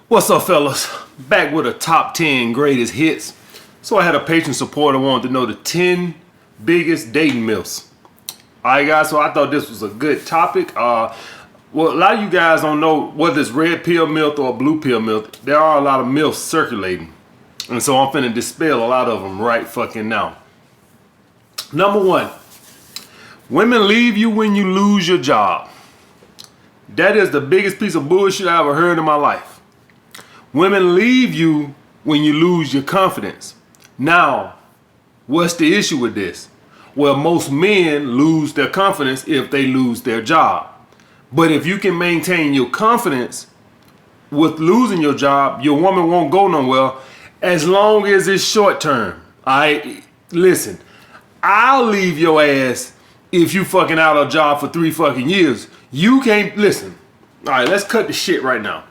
What's up, fellas? Back with a top 10 greatest hits. So I had a patron supporter wanted to know the 10 biggest dating myths. Alright guys, so I thought this was a good topic. Well, a lot of you guys don't know whether it's red pill myth or blue pill myth. There are a lot of myths circulating. And so I'm finna dispel a lot of them right fucking now. Number one, women leave you when you lose your job. That is the biggest piece of bullshit I ever heard in my life. Women leave you when you lose your confidence. Now, what's the issue with this? Well, most men lose their confidence if they lose their job. But if you can maintain your confidence with losing your job, your woman won't go nowhere as long as it's short term. Listen, I'll leave your ass if you fucking out of a job for 3 fucking years. You can't listen. All right, let's cut the shit right now.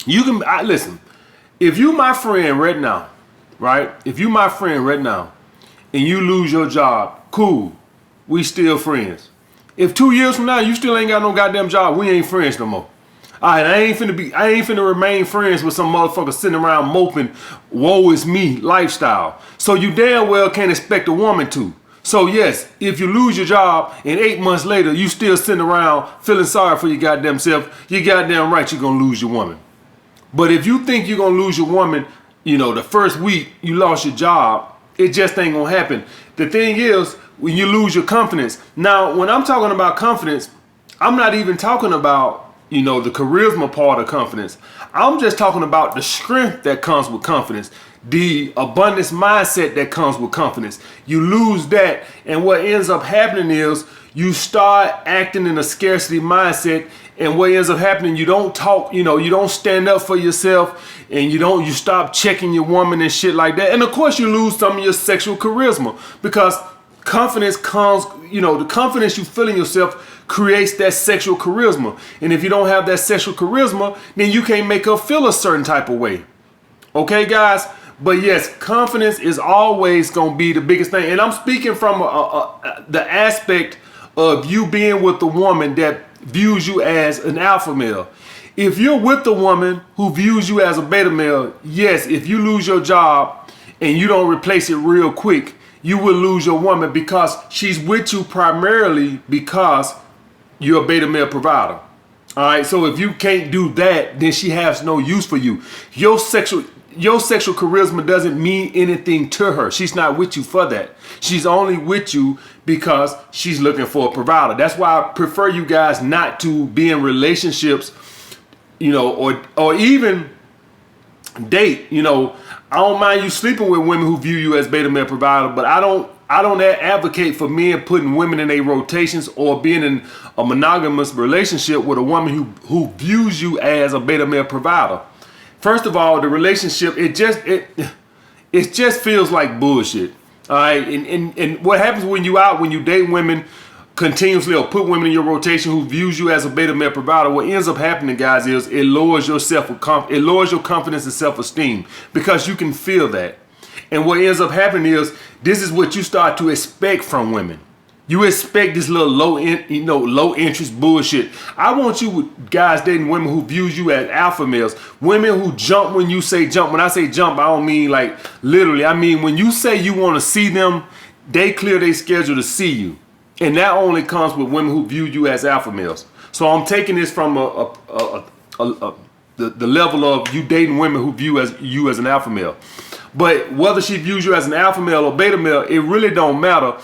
You can listen. If you my friend right now, right? If you my friend right now, and you lose your job, cool. We still friends. If 2 years from now you still ain't got no goddamn job, we ain't friends no more. Alright, I ain't finna remain friends with some motherfucker sitting around moping, woe is me lifestyle. So you damn well can't expect a woman to. So yes, if you lose your job and 8 months later you still sitting around feeling sorry for your goddamn self, you goddamn right you're gonna lose your woman. But if you think you're gonna lose your woman, the first week you lost your job, it just ain't gonna happen. The thing is, when you lose your confidence. Now, when I'm talking about confidence, I'm not even talking about, the charisma part of confidence. I'm just talking about the strength that comes with confidence, the abundance mindset that comes with confidence. You lose that, and what ends up happening is you start acting in a scarcity mindset, and what ends up happening, you don't talk, you don't stand up for yourself, and you stop checking your woman and shit like that. And of course you lose some of your sexual charisma, because confidence comes, the confidence you feel in yourself creates that sexual charisma. And if you don't have that sexual charisma, then you can't make her feel a certain type of way. Okay, guys? But yes, confidence is always going to be the biggest thing. And I'm speaking from the aspect of you being with the woman that views you as an alpha male. If you're with the woman who views you as a beta male, yes, if you lose your job and you don't replace it real quick, you will lose your woman, because she's with you primarily because you're a beta male provider. All right, so if you can't do that, then she has no use for you. Your sexual charisma doesn't mean anything to her. She's not with you for that. She's only with you because she's looking for a provider. That's why I prefer you guys not to be in relationships, or even date. I don't mind you sleeping with women who view you as beta male provider, but I don't advocate for men putting women in their rotations or being in a monogamous relationship with a woman who views you as a beta male provider. First of all, the relationship, it just feels like bullshit. All right, and what happens when you date women continuously or put women in your rotation who views you as a beta male provider, what ends up happening, guys, is it lowers your confidence and self-esteem, because you can feel that. And what ends up happening is this is what you start to expect from women. You expect this little low interest bullshit. I want you guys dating women who views you as alpha males. Women who jump when you say jump. When I say jump, I don't mean like literally. I mean when you say you want to see them, they clear their schedule to see you. And that only comes with women who view you as alpha males. So I'm taking this from the level of you dating women who view you as an alpha male. But whether she views you as an alpha male or beta male, it really don't matter.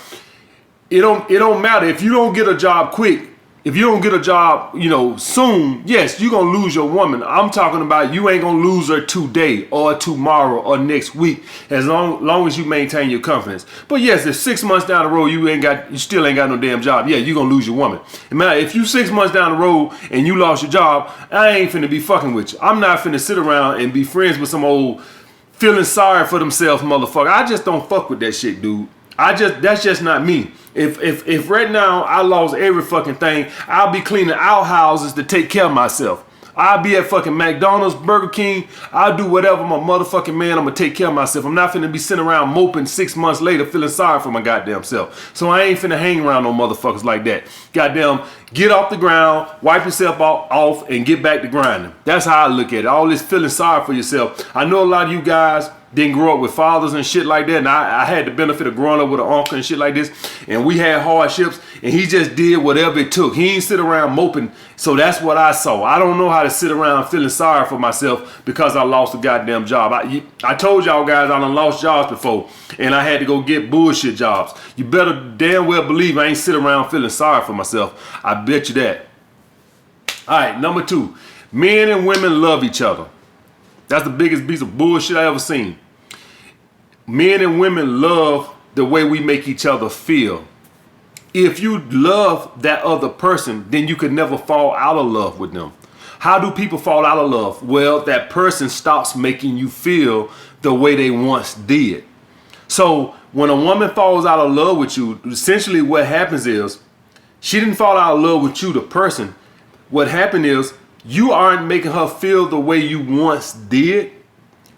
It don't matter if you don't get a job quick. If you don't get a job, soon, yes, you're going to lose your woman. I'm talking about you ain't going to lose her today or tomorrow or next week, as long as you maintain your confidence. But yes, if 6 months down the road you still ain't got no damn job, yeah, you're going to lose your woman. And man, if you 6 months down the road and you lost your job, I ain't finna be fucking with you. I'm not finna sit around and be friends with some old feeling sorry for themselves motherfucker. I just don't fuck with that shit, dude. That's just not me. If right now I lost every fucking thing, I'll be cleaning outhouses to take care of myself. I'll be at fucking McDonald's, Burger King. I'll do whatever my motherfucking man. I'm gonna take care of myself. I'm not finna be sitting around moping 6 months later feeling sorry for my goddamn self. So I ain't finna hang around no motherfuckers like that. Goddamn, get off the ground, wipe yourself off, and get back to grinding. That's how I look at it. All this feeling sorry for yourself. I know a lot of you guys didn't grow up with fathers and shit like that, and I had the benefit of growing up with an uncle and shit like this, and we had hardships, and he just did whatever it took. He ain't sit around moping. So that's what I saw. I don't know how to sit around feeling sorry for myself because I lost a goddamn job. I told y'all guys I done lost jobs before, and I had to go get bullshit jobs. You better damn well believe I ain't sit around feeling sorry for myself. I bet you that. All right, number 2, men and women love each other. That's the biggest piece of bullshit I ever seen. Men and women love the way we make each other feel. If you love that other person, then you could never fall out of love with them. How do people fall out of love? Well, that person stops making you feel the way they once did. So when a woman falls out of love with you, essentially what happens is she didn't fall out of love with you, the person. What happened is you aren't making her feel the way you once did.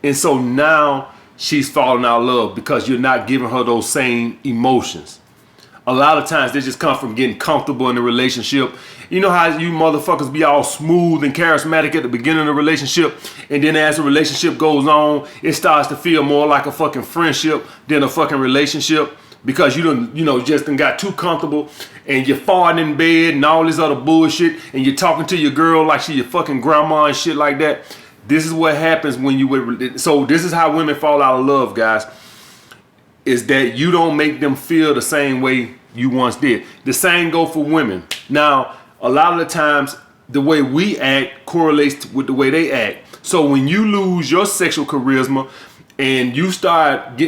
And so now she's falling out of love because you're not giving her those same emotions. A lot of times they just come from getting comfortable in the relationship. You know how you motherfuckers be all smooth and charismatic at the beginning of the relationship, and then as the relationship goes on, it starts to feel more like a fucking friendship than a fucking relationship because just done got too comfortable, and you're farting in bed and all this other bullshit, and you're talking to your girl like she your fucking grandma and shit like that. This is what happens when you so this is how women fall out of love, guys. Is that you don't make them feel the same way you once did. The same go for women. Now, a lot of the times, the way we act correlates with the way they act. So when you lose your sexual charisma and you start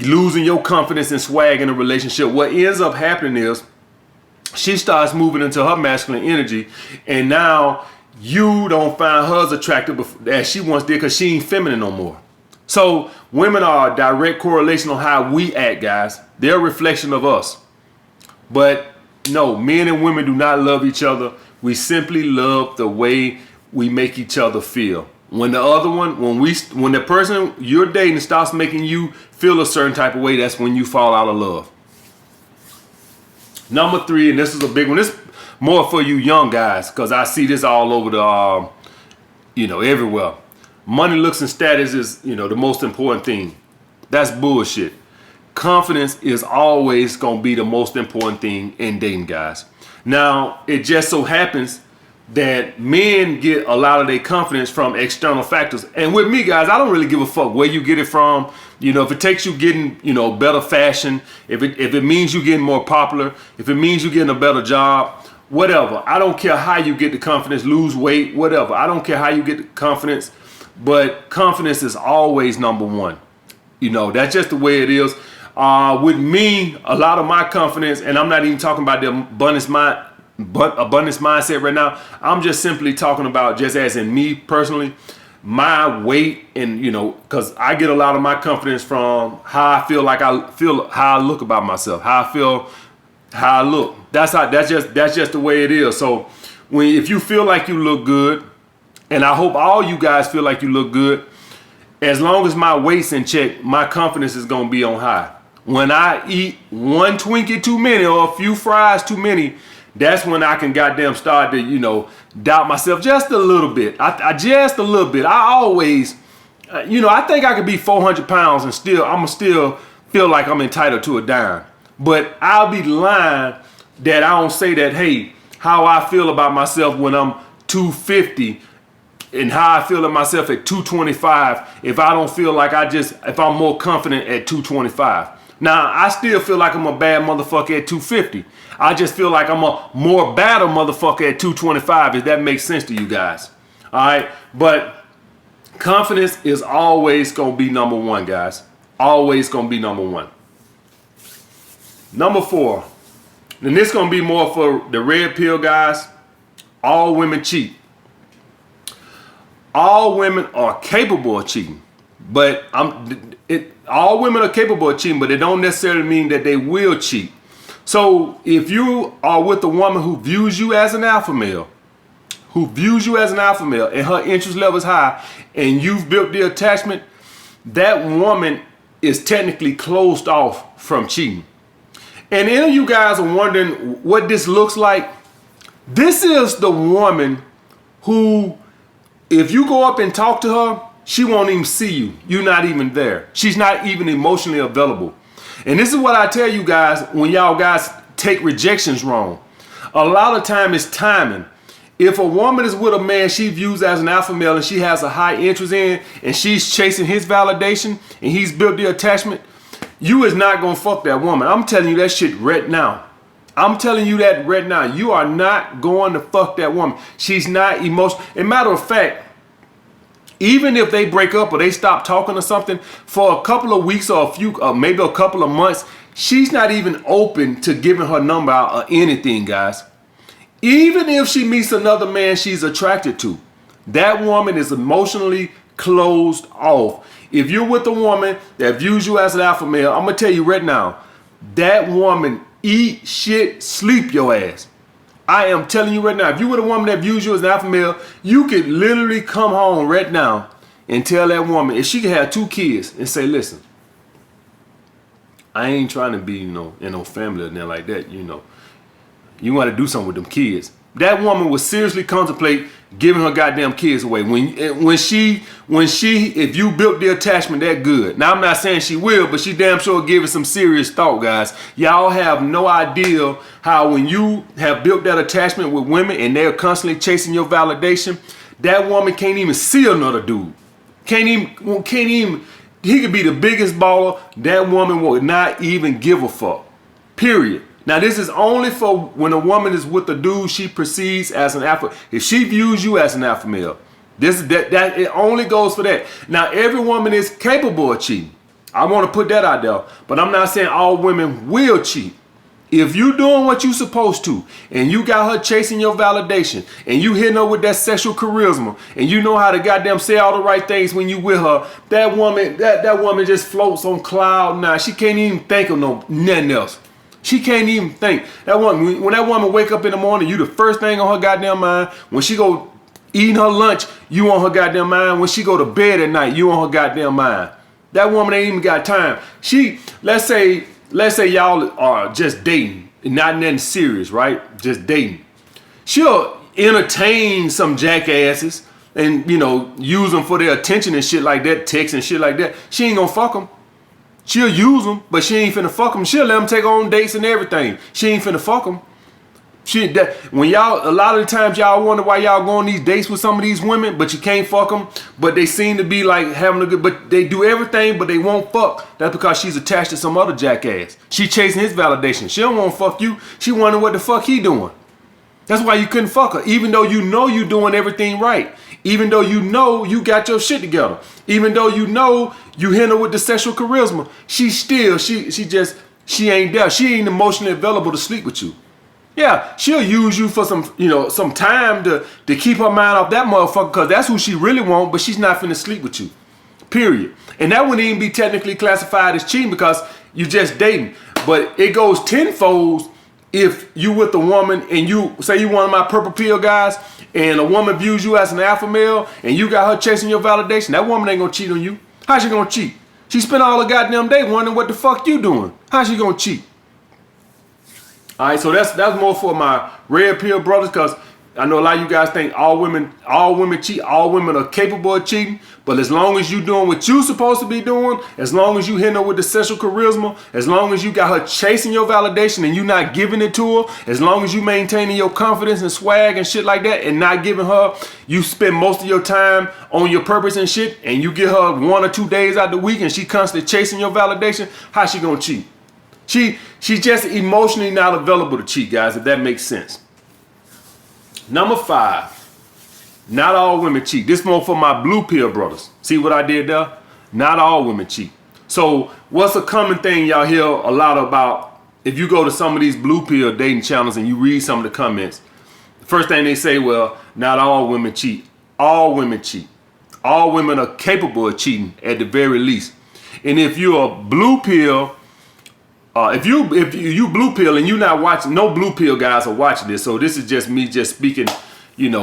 losing your confidence and swag in a relationship, what ends up happening is she starts moving into her masculine energy, and now you don't find her as attractive as she once did because she ain't feminine no more. So women are a direct correlation on how we act, guys. They're a reflection of us. But no, men and women do not love each other. We simply love the way we make each other feel. When the other one, when the person you're dating starts making you feel a certain type of way, that's when you fall out of love. Number 3, and this is a big one. This is more for you young guys, because I see this all over the, everywhere. Money, looks, and status is, the most important thing. That's bullshit. Confidence is always going to be the most important thing in dating, guys. Now, it just so happens that men get a lot of their confidence from external factors. And with me, guys, I don't really give a fuck where you get it from. If it takes you getting, better fashion, if it means you getting more popular, if it means you getting a better job, whatever. I don't care how you get the confidence, lose weight, whatever. I don't care how you get the confidence. But confidence is always number one. That's just the way it is. With me, a lot of my confidence, and I'm not even talking about the abundance mindset right now. I'm just simply talking about just as in me personally, my weight, and because I get a lot of my confidence from how I feel how I look about myself, how I feel, how I look. That's just the way it is. So if you feel like you look good, and I hope all you guys feel like you look good, as long as my weight's in check, my confidence is going to be on high. When I eat one Twinkie too many or a few fries too many, that's when I can goddamn start to, doubt myself just a little bit. Just a little bit. I always, I think I could be 400 pounds and I'm still feel like I'm entitled to a dime. But I'll be lying that I don't say that, hey, how I feel about myself when I'm 250 and how I feel of myself at 225 if I don't feel like if I'm more confident at 225. Now, I still feel like I'm a bad motherfucker at 250. I just feel like I'm a more badder motherfucker at 225, if that makes sense to you guys. All right? But confidence is always going to be number one, guys. Always going to be number one. Number 4. And this is going to be more for the red pill guys. All women cheat. All women are capable of cheating, but all women are capable of cheating, but it don't necessarily mean that they will cheat. So if you are with a woman who views you as an alpha male, who views you as an alpha male and her interest level is high and you've built the attachment, that woman is technically closed off from cheating. And any of you guys are wondering what this looks like. This is the woman who, if you go up and talk to her, she won't even see you. You're not even there. She's not even emotionally available. And this is what I tell you guys when y'all guys take rejections wrong. A lot of time it's timing. If a woman is with a man she views as an alpha male and she has a high interest in and she's chasing his validation and he's built the attachment, you is not gonna fuck that woman. I'm telling you that shit right now. I'm telling you that right now. You are not going to fuck that woman. She's not emotional. As a matter of fact, even if they break up or they stop talking or something for a couple of weeks or maybe a couple of months, she's not even open to giving her number out or anything, guys. Even if she meets another man she's attracted to, that woman is emotionally closed off. If you're with a woman that views you as an alpha male, I'm gonna tell you right now, that woman eat, shit, sleep your ass. I am telling you right now, if you're with a woman that views you as an alpha male, you could literally come home right now and tell that woman, if she could have 2 kids, and say, listen, I ain't trying to be, in no family or nothing like that, You want to do something with them kids. That woman would seriously contemplate giving her goddamn kids away. When she, if you built the attachment that good. Now I'm not saying she will, but she damn sure give it some serious thought, guys. Y'all have no idea how when you have built that attachment with women and they're constantly chasing your validation, that woman can't even see another dude. Can't even, he could be the biggest baller. That woman will not even give a fuck. Period. Now, this is only for when a woman is with a dude she perceives as an alpha. If she views you as an alpha male, that it only goes for that. Now, every woman is capable of cheating. I want to put that out there. But I'm not saying all women will cheat. If you doing what you supposed to, and you got her chasing your validation, and you hitting her with that sexual charisma, and you know how to goddamn say all the right things when you with her, that woman just floats on cloud nine. She can't even think of nothing else. She can't even think. That woman, when that woman wake up in the morning, you the first thing on her goddamn mind. When she go eating her lunch, you on her goddamn mind. When she go to bed at night, you on her goddamn mind. That woman ain't even got time. Let's say y'all are just dating, not nothing serious, right? Just dating. She'll entertain some jackasses and, use them for their attention and shit like that, text and shit like that. She ain't gonna fuck them. She'll use them, but she ain't finna fuck them. She'll let them take on dates and everything. She ain't finna fuck them. A lot of the times y'all wonder why y'all go on these dates with some of these women, but you can't fuck them, but they seem to be like having a good, but they do everything, but they won't fuck. That's because she's attached to some other jackass. She chasing his validation. She don't want to fuck you. She wondering what the fuck he doing. That's why you couldn't fuck her, even though you know you doing everything right. Even though you know you got your shit together. Even though you know you hit her with the sexual charisma. She ain't there. She ain't emotionally available to sleep with you. Yeah, she'll use you for some time to keep her mind off that motherfucker because that's who she really wants, but she's not finna sleep with you. Period. And that wouldn't even be technically classified as cheating because you just dating. But it goes tenfold if you with a woman and you say you one of my purple pill guys and a woman views you as an alpha male and you got her chasing your validation, that woman ain't gonna cheat on you. How she gonna cheat? She spent all the goddamn day wondering what the fuck you doing. How she gonna cheat? All right, so that's more for my red pill brothers because I know a lot of you guys think all women cheat, all women are capable of cheating, but as long as you doing what you supposed to be doing, as long as you hitting her with the sexual charisma, as long as you got her chasing your validation and you not giving it to her, as long as you maintaining your confidence and swag and shit like that and not giving her, you spend most of your time on your purpose and shit and you give her 1 or 2 days out the week and she constantly chasing your validation, how she gonna cheat? She's just emotionally not available to cheat, guys, if that makes sense. Number 5, not all women cheat. This more for my blue pill brothers. See what I did there? Not all women cheat. So what's a common thing y'all hear a lot about if you go to some of these blue pill dating channels and you read some of the comments? The first thing they say, well, not all women cheat. All women cheat. All women are capable of cheating at the very least. And if you're a blue pill, if you blue pill and you not watching, no blue pill guys are watching this, so this is just me just speaking,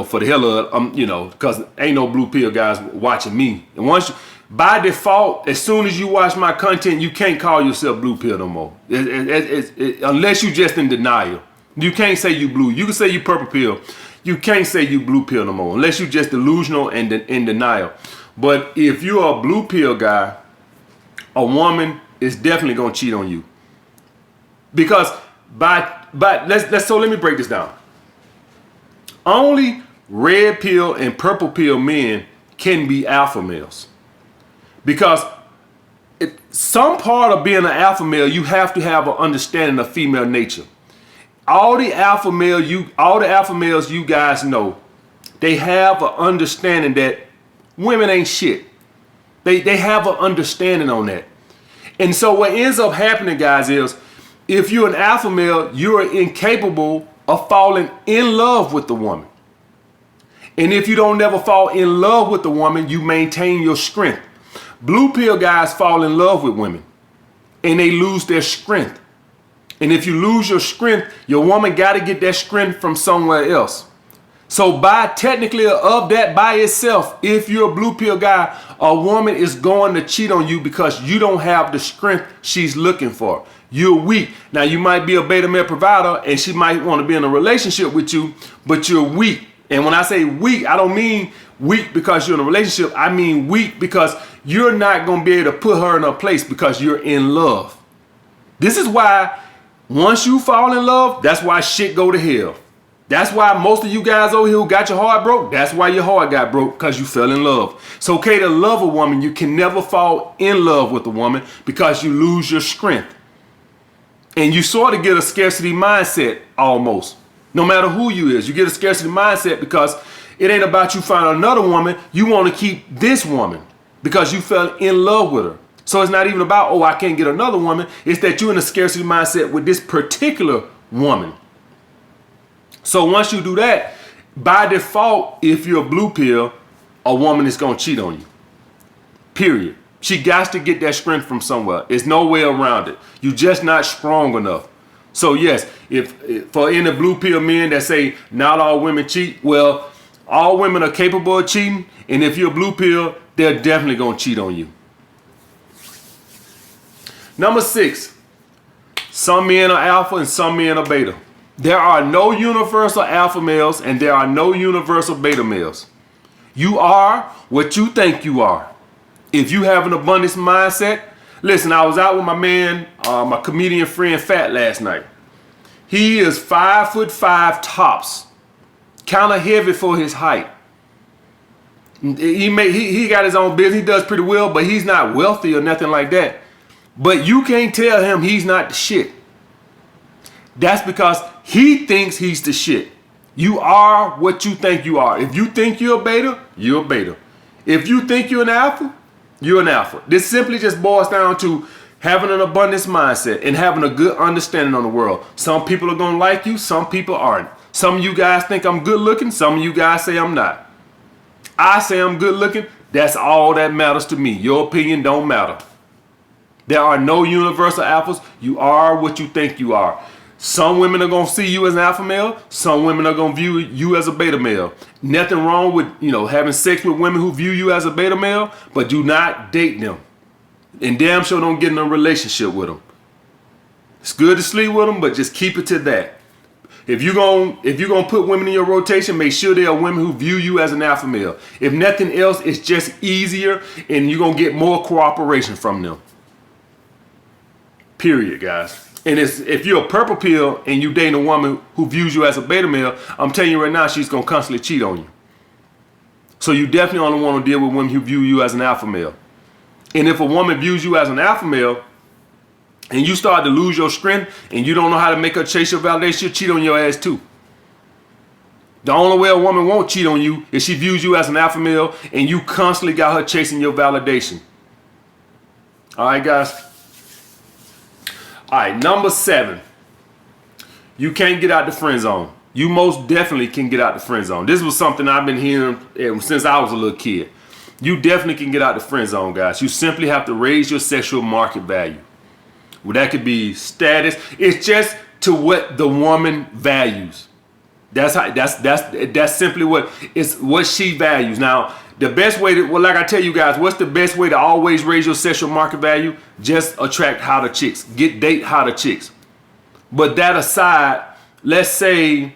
for the hell of because ain't no blue pill guys watching me. And once by default, as soon as you watch my content, you can't call yourself blue pill no more. Unless you just in denial. You can't say you blue. You can say you purple pill. You can't say you blue pill no more unless you just delusional and in denial. But if you're a blue pill guy, a woman is definitely gonna cheat on you. Because let me break this down. Only red pill and purple pill men can be alpha males. Because some part of being an alpha male, you have to have an understanding of female nature. All the alpha males you guys know, they have an understanding that women ain't shit. They have an understanding on that. And so what ends up happening, guys, is if you're an alpha male, you're incapable of falling in love with the woman. And if you don't never fall in love with the woman, you maintain your strength. Blue pill guys fall in love with women and they lose their strength. And if you lose your strength, your woman got to get that strength from somewhere else. So by itself, if you're a blue pill guy, a woman is going to cheat on you because you don't have the strength she's looking for. You're weak. Now you might be a beta male provider and she might want to be in a relationship with you, but you're weak. And when I say weak, I don't mean weak because you're in a relationship. I mean weak because you're not going to be able to put her in her place because you're in love. This is why once you fall in love, that's why shit go to hell. That's why most of you guys over here who got your heart broke, that's why your heart got broke, because you fell in love. It's okay to love a woman. You can never fall in love with a woman because you lose your strength. And you sort of get a scarcity mindset almost. No matter who you is, you get a scarcity mindset because it ain't about you finding another woman. You want to keep this woman because you fell in love with her. So it's not even about, oh, I can't get another woman. It's that you're in a scarcity mindset with this particular woman. So once you do that, by default, if you're a blue pill, a woman is going to cheat on you. Period. She got to get that strength from somewhere. There's no way around it. You're just not strong enough. So yes, if for any blue pill men that say not all women cheat, well, all women are capable of cheating. And if you're a blue pill, they're definitely going to cheat on you. Number 6, some men are alpha and some men are beta. There are no universal alpha males and there are no universal beta males. You are what you think you are. If you have an abundance mindset, listen, I was out with my man, my comedian friend Fat last night. He is 5'5" tops, kind of heavy for his height. He got his own business. He does pretty well, but he's not wealthy or nothing like that. But you can't tell him he's not the shit. That's because he thinks he's the shit. You are what you think you are. If you think you're a beta, you're a beta. If you think you're an alpha, you're an alpha. This simply just boils down to having an abundance mindset and having a good understanding on the world. Some people are going to like you, some people aren't. Some of you guys think I'm good looking, some of you guys say I'm not. I say I'm good looking, that's all that matters to me. Your opinion don't matter. There are no universal alphas. You are what you think you are. Some women are going to see you as an alpha male. Some women are going to view you as a beta male. Nothing wrong with, having sex with women who view you as a beta male, but do not date them. And damn sure don't get in a relationship with them. It's good to sleep with them, but just keep it to that. If you're gonna put women in your rotation, make sure they are women who view you as an alpha male. If nothing else, it's just easier and you're going to get more cooperation from them. Period, guys. And if you're a purple pill and you date a woman who views you as a beta male, I'm telling you right now, she's going to constantly cheat on you. So you definitely only want to deal with women who view you as an alpha male. And if a woman views you as an alpha male and you start to lose your strength and you don't know how to make her chase your validation, she'll cheat on your ass too. The only way a woman won't cheat on you is she views you as an alpha male and you constantly got her chasing your validation. All right, guys. All right, number 7. You can't get out the friend zone. You most definitely can get out the friend zone. This was something I've been hearing since I was a little kid. You definitely can get out the friend zone, guys. You simply have to raise your sexual market value. Well, that could be status. It's just to what the woman values. That's simply what she values. Now, the best way to, well, like I tell you guys, what's the best way to always raise your sexual market value? Just attract hotter chicks. Date hotter chicks. But that aside, let's say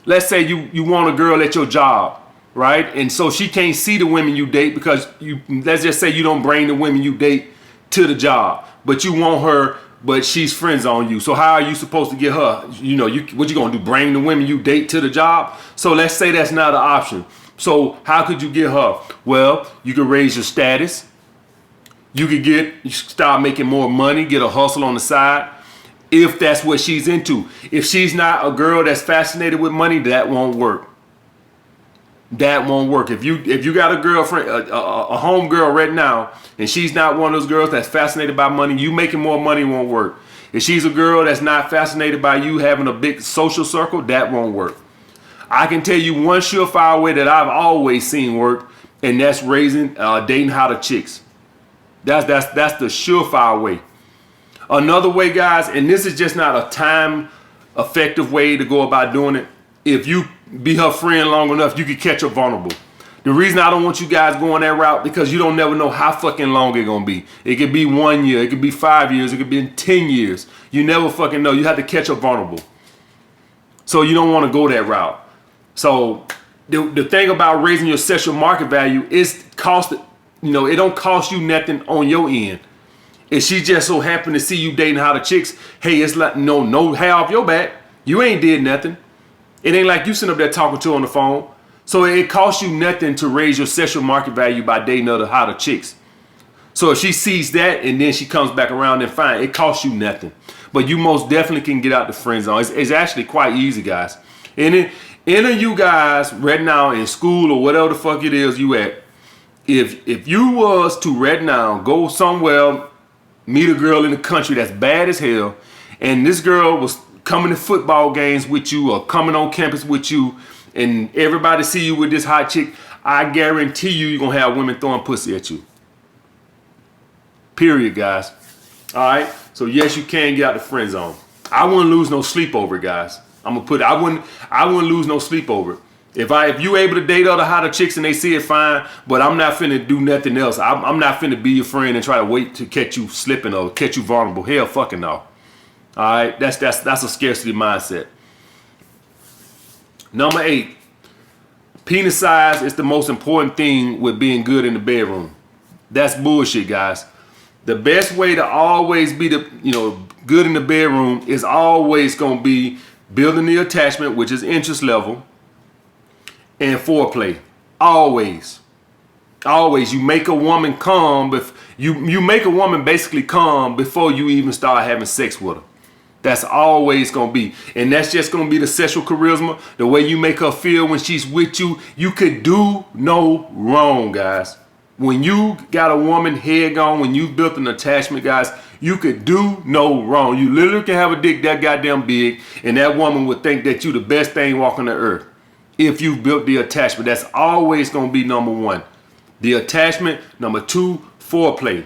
you want a girl at your job, right? And so she can't see the women you date because let's just say you don't bring the women you date to the job, but you want her, but she's friends on you. So how are you supposed to get her? You know, what you gonna do? Bring the women you date to the job? So let's say that's not an option. So how could you get her? Well, you could raise your status. You start making more money, get a hustle on the side. If that's what she's into. If she's not a girl that's fascinated with money, that won't work. That won't work. If you got a girlfriend, a home girl right now, and she's not one of those girls that's fascinated by money, you making more money won't work. If she's a girl that's not fascinated by you having a big social circle, that won't work. I can tell you one surefire way that I've always seen work, and that's dating hotter chicks. That's the surefire way. Another way, guys, and this is just not a time effective way to go about doing it. If you be her friend long enough, you can catch her vulnerable. The reason I don't want you guys going that route, because you don't never know how fucking long it's gonna be. It could be 1 year, it could be 5 years, it could be 10 years. You never fucking know. You have to catch her vulnerable. So you don't want to go that route. So the thing about raising your sexual market value is it don't cost you nothing on your end. If she just so happen to see you dating hotter chicks, hey, it's like no hair off your back. You ain't did nothing. It ain't like you sitting up there talking to her on the phone. So it costs you nothing to raise your sexual market value by dating other hotter chicks. So if she sees that and then she comes back around, then fine, it costs you nothing. But you most definitely can get out the friend zone. It's actually quite easy, guys. And any of you guys right now in school or whatever the fuck it is you at, if you was to right now go somewhere, meet a girl in the country that's bad as hell, and this girl was coming to football games with you or coming on campus with you, and everybody see you with this hot chick, I guarantee you're going to have women throwing pussy at you. Period, guys. All right? So, yes, you can get out the friend zone. I wouldn't lose no sleep over it, guys. I wouldn't lose no sleep over it. If you able to date other hotter chicks and they see it, fine, but I'm not finna do nothing else. I'm not finna be your friend and try to wait to catch you slipping or catch you vulnerable. Hell fucking no. All right, that's a scarcity mindset. Number 8, penis size is the most important thing with being good in the bedroom. That's bullshit, guys. The best way to always be good in the bedroom is always gonna be building the attachment, which is interest level, and foreplay. Always you make a woman come, you make a woman basically come before you even start having sex with her. That's always gonna be, and that's just gonna be the sexual charisma, the way you make her feel when she's with you. You could do no wrong, guys. When you got a woman head gone, when you built an attachment, guys, you could do no wrong. You literally can have a dick that goddamn big, and that woman would think that you the best thing walking the earth. If you built the attachment, that's always going to be number 1. The attachment. Number 2, foreplay.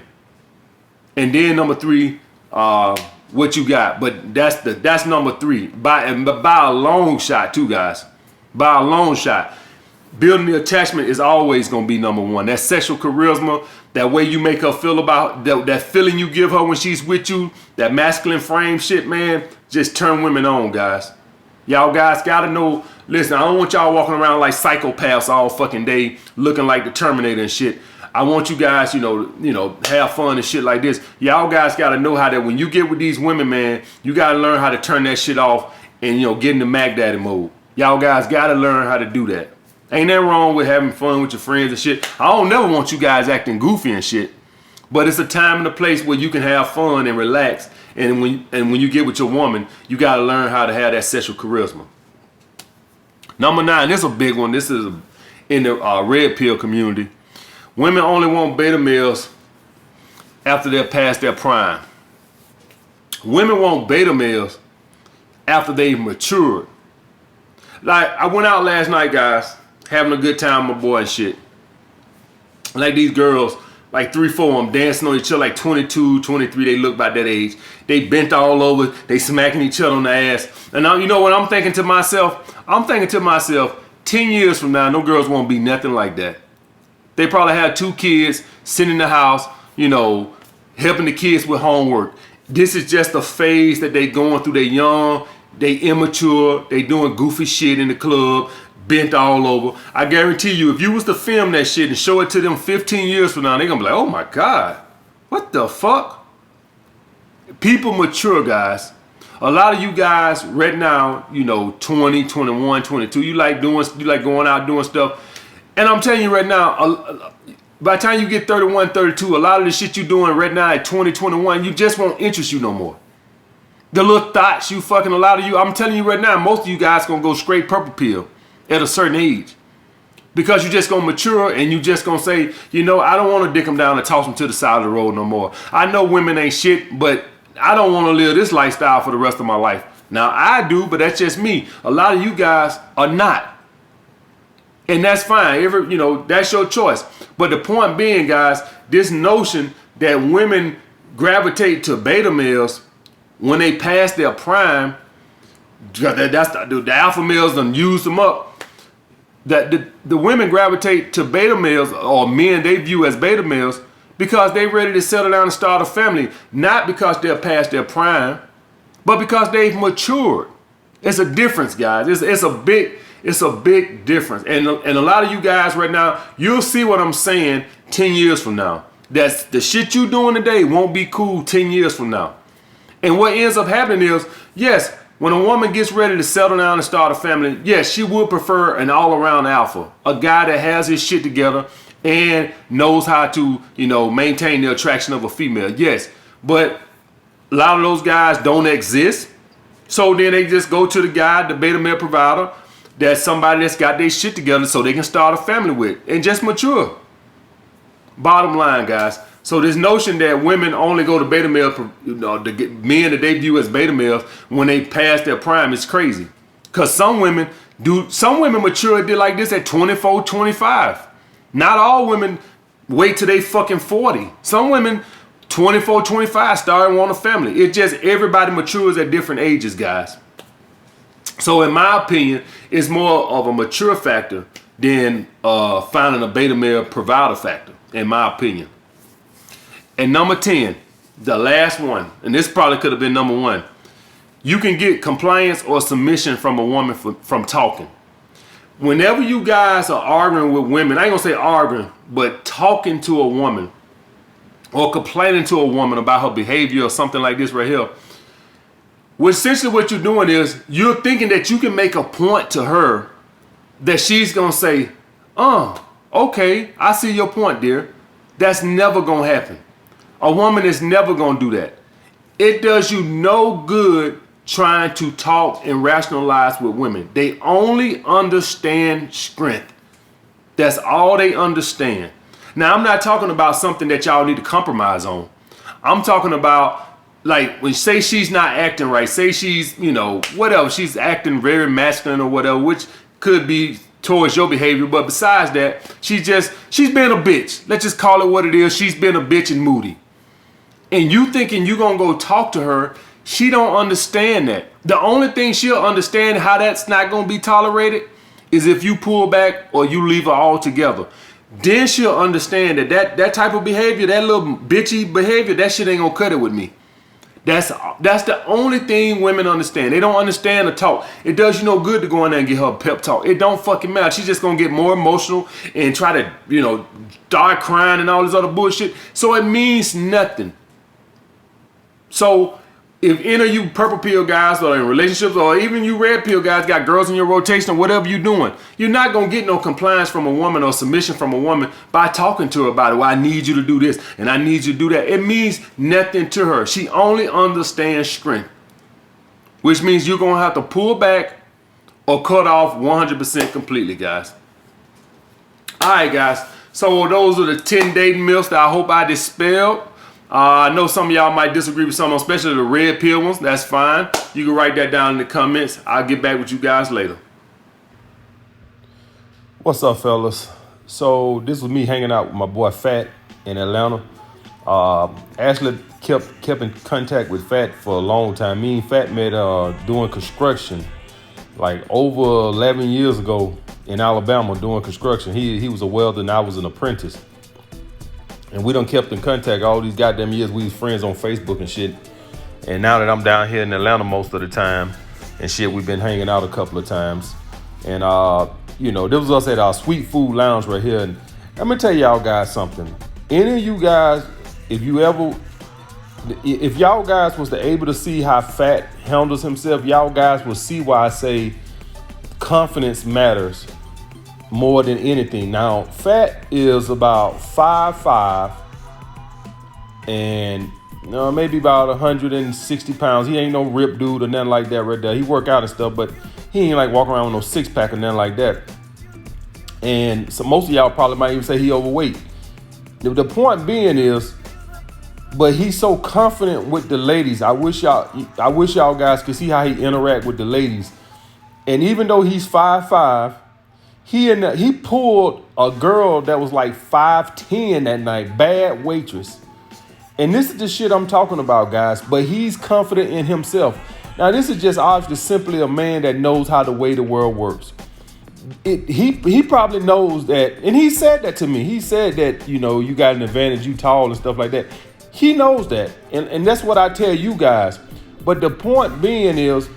And then number 3, what you got. But that's number 3. By a long shot too, guys. By a long shot. Building the attachment is always going to be number 1. That sexual charisma, that way you make her feel about, that feeling you give her when she's with you, that masculine frame shit, man, just turn women on, guys. Y'all guys got to know. Listen, I don't want y'all walking around like psychopaths all fucking day looking like the Terminator and shit. I want you guys, have fun and shit like this. Y'all guys got to know how that when you get with these women, man, you got to learn how to turn that shit off and, get in the Mac Daddy mode. Y'all guys got to learn how to do that. Ain't nothing wrong with having fun with your friends and shit. I don't never want you guys acting goofy and shit. But it's a time and a place where you can have fun and relax. And when you get with your woman, you got to learn how to have that sexual charisma. Number 9, this is a big one. This is in the red pill community. Women only want beta males after they're past their prime. Women want beta males after they've matured. Like, I went out last night, guys, having a good time with my boy and shit. Like, these girls, Like 3, 4 of them dancing on each other like 22, 23. They look about that age. They bent all over. They smacking each other on the ass. And now, you know what I'm thinking to myself? I'm thinking to myself, 10 years from now, no girls won't be nothing like that. They probably have 2 kids sitting in the house, you know, helping the kids with homework. This is just a phase that they going through. They young, they immature, they doing goofy shit in the club, bent all over. I guarantee you, if you was to film that shit and show it to them 15 years from now, they're gonna be like, oh my God, what the fuck? People mature, guys. A lot of you guys right now, you know, 20, 21, 22, you like going out doing stuff. And I'm telling you right now, by the time you get 31, 32, a lot of the shit you doing right now at 20, 21, you just won't interest you no more. The little thoughts you fucking, a lot of you, I'm telling you right now, most of you guys gonna go straight purple pill at a certain age. Because you just gonna mature and you just gonna say, you know, I don't wanna dick them down and toss them to the side of the road no more. I know women ain't shit, but I don't wanna live this lifestyle for the rest of my life. Now I do, but that's just me. A lot of you guys are not. And that's fine, you know, that's your choice. But the point being, guys, this notion that women gravitate to beta males when they pass their prime, that's the alpha males done used them up. That the women gravitate to beta males, or men they view as beta males, because they ready to settle down and start a family. Not because they're past their prime, but because they've matured. It's a difference, guys. It's a big difference. And a lot of you guys right now, you'll see what I'm saying 10 years from now. That's the shit you doing today won't be cool 10 years from now. And what ends up happening is, yes, when a woman gets ready to settle down and start a family, yes, she would prefer an all-around alpha, a guy that has his shit together and knows how to, you know, maintain the attraction of a female. Yes, but a lot of those guys don't exist. So then they just go to the guy, the beta male provider, that's somebody that's got their shit together so they can start a family with and just mature. Bottom line, guys. So this notion that women only go to beta male, you know, to get men that they view as beta males when they pass their prime is crazy. Because some women mature like this at 24, 25. Not all women wait till they fucking 40. Some women 24, 25 start and want a family. It's just everybody matures at different ages, guys. So in my opinion, it's more of a mature factor than finding a beta male provider factor, in my opinion. And number 10, the last one, and this probably could have been number 1. You can get compliance or submission from a woman from talking. Whenever you guys are arguing with women, I ain't gonna say arguing, but talking to a woman or complaining to a woman about her behavior or something like this right here, well, essentially what you're doing is you're thinking that you can make a point to her that she's gonna say, okay, I see your point, dear. That's never gonna happen. A woman is never gonna do that. It does you no good trying to talk and rationalize with women. They only understand strength. That's all they understand. Now, I'm not talking about something that y'all need to compromise on. I'm talking about, like, when say she's not acting right, say she's, you know, whatever, she's acting very masculine or whatever, which could be towards your behavior, but besides that, she's been a bitch. Let's just call it what it is. She's been a bitch and moody. And you thinking you gonna go talk to her, she don't understand that. The only thing she'll understand how that's not gonna be tolerated is if you pull back or you leave her altogether. Then she'll understand that type of behavior, that little bitchy behavior, that shit ain't gonna cut it with me. That's the only thing women understand. They don't understand the talk. It does you no good to go in there and get her a pep talk. It don't fucking matter. She's just gonna get more emotional and try to, you know, start crying and all this other bullshit. So it means nothing. So if any of you purple pill guys are in relationships, or even you red pill guys got girls in your rotation or whatever you're doing, you're not going to get no compliance from a woman or submission from a woman by talking to her about it. Well, I need you to do this and I need you to do that. It means nothing to her. She only understands strength, which means you're going to have to pull back or cut off 100% completely, guys. All right, guys. So those are the 10 dating myths that I hope I dispelled. I know some of y'all might disagree with some, especially the red pill ones. That's fine. You can write that down in the comments. I'll get back with you guys later. What's up, fellas? So this was me hanging out with my boy Fat. in Atlanta. Ashley kept in contact with Fat for a long time. Me and Fat met doing construction like over 11 years ago in Alabama doing construction. He was a welder and I was an apprentice. And we done kept in contact all these goddamn years. We was friends on Facebook and shit. And now that I'm down here in Atlanta most of the time and shit, we've been hanging out a couple of times. And, this was us at our Sweet Food Lounge right here. And let me tell y'all guys something. Any of you guys, if y'all guys was to able to see how Fat handles himself, y'all guys will see why I say confidence matters more than anything. Now, Fat is about 5'5" and maybe about 160 pounds. He ain't no ripped dude or nothing like that right there. He work out and stuff, but he ain't like walking around with no six pack or nothing like that. And so most of y'all probably might even say he overweight. The point being is, but he's so confident with the ladies. I wish y'all guys could see how he interact with the ladies. And even though he's 5'5", he pulled a girl that was like 5'10" that night, bad waitress. And this is the shit I'm talking about, guys. But he's confident in himself. Now, this is just obviously simply a man that knows how the way the world works. He probably knows that, and he said that to me. He said that, you got an advantage, you tall and stuff like that. He knows that, and that's what I tell you guys. But the point being is,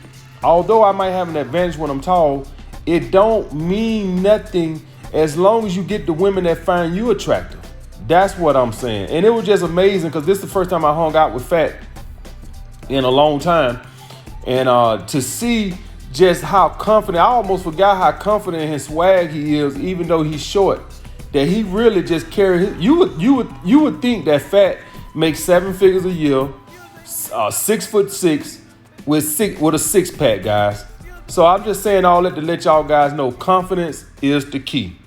although I might have an advantage when I'm tall, it don't mean nothing as long as you get the women that find you attractive. That's what I'm saying. And it was just amazing because this is the first time I hung out with Fat in a long time. And to see just how confident, I almost forgot how confident in his swag he is, even though he's short, that he really just carried you would think that Fat makes 7 figures a year, 6'6", with a six pack, guys. So I'm just saying all that to let y'all guys know confidence is the key.